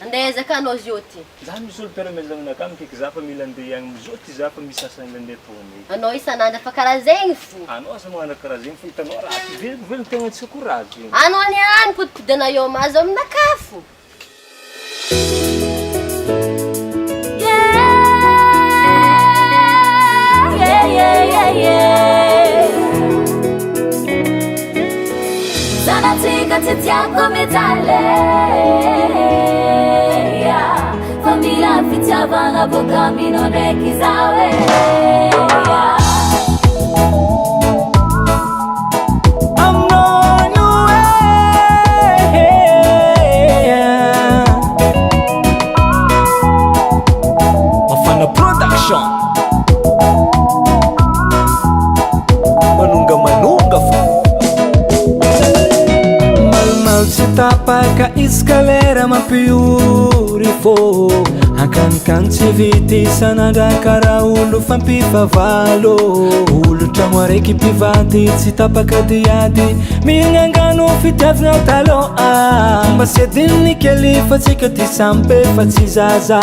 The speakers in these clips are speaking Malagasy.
Andeha aiza ka anao zioty? Za misy olo mpiara-miala aminakà mikaiky za fa mila andeha agny mizoty za fa misy sasany mandeha tony. Anao isan'andro fa karaha zegny fo. Anao asa magnano karaha zegny fa hitanao raha velogny tegna tsy haiko raha zegny. Anao niany podipodenao eo mazo aminakà fo. Zanatika titiako mitaleya Famila fitiavanga boka minoneki zawe I'm on your way. Mafana Production Manunga fo Malmal tapaka escalera mapiurifo Akankan tsy vity sanandra kara olo fampifavalo Olo tragno araiky mpivady tsy tapaka diady Mignangano fitiavana taloha Mba sy adiny kely fa tsika ty sampy fa tsy zaza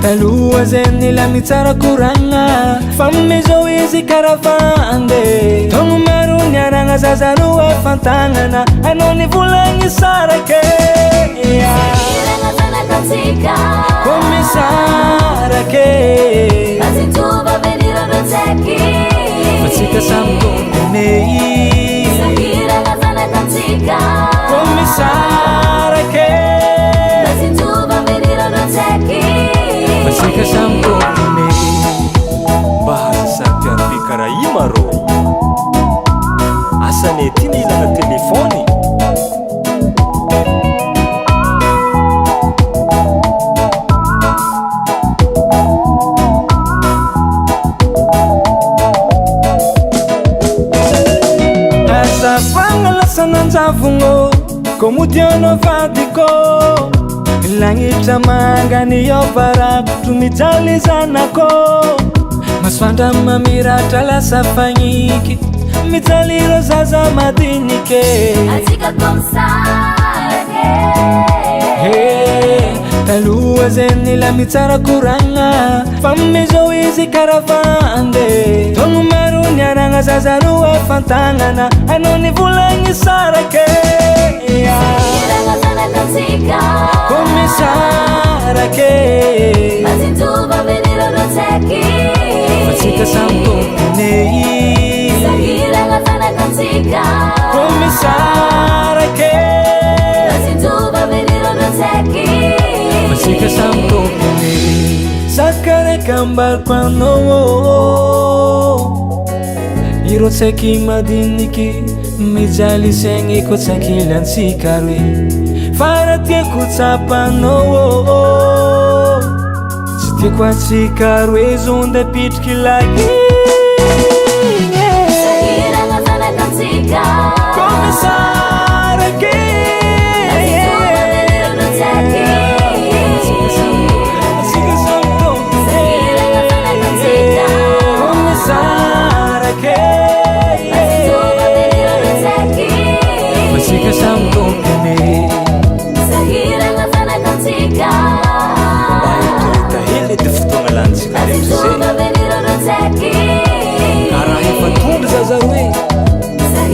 Taloha zeny la mitsara koragna Fa mizao izy karavandy Togno maro niaragna zaza roa fantagnana Anao ny volagny sarake Iranga zanakatika Come sarake Kazintuba veniro doteki Fatsika samgoney Iranga zanakatika Come sarake Kazintuba veniro doteki Fatsika samgoney Bahasa sakti arbi karaima ro Asane tiny ilana telefony Asa fangalasa nanjavogno Komudiano vadiko Langitra mangany ao barakotro mijaly zanako Masoandra mamiratra lasa fagniky Mijaly ro zaza madinike Atika komsarake Taloha zeny la mitsara koragna Fa mizao izy karavandy Togno maro niaragna zaza roa fantagnana Anao ny volagny sarake Iranga zanakatika Come sarake Kazintuba veniro doteki Fatsika samgoney Iranga zanakatika Come sarake Kazintuba veniro doteki Fatsika samgoney Sakareka mbalkwano Iro tsaiky madiniky Mijaly saigny ko tsakilantsika roe Fara tiako tsapanao Tsy tiako atsika roe zonda pitriky lagi Iranga zanakatika Come sarake Kazintuba veniro doteki Fatsika samgoney Iranga zanakatika Come sarake Kazintuba veniro doteki Fatsika samgoney Iranga zanakatika Tahily ty fotoagna lanitsika reky zay Kazintuba veniro doteki Karaha efa tondro zaza roe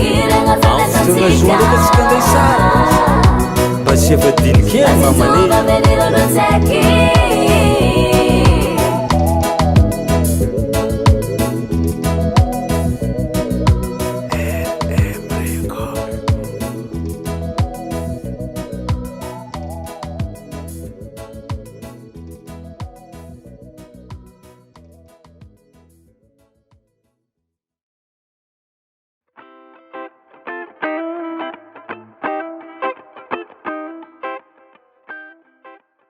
Iranga Fotoagna zoa ndraiky atsika anday sara Mba tsy avadiny kely mamane Kazintuba veniro doteki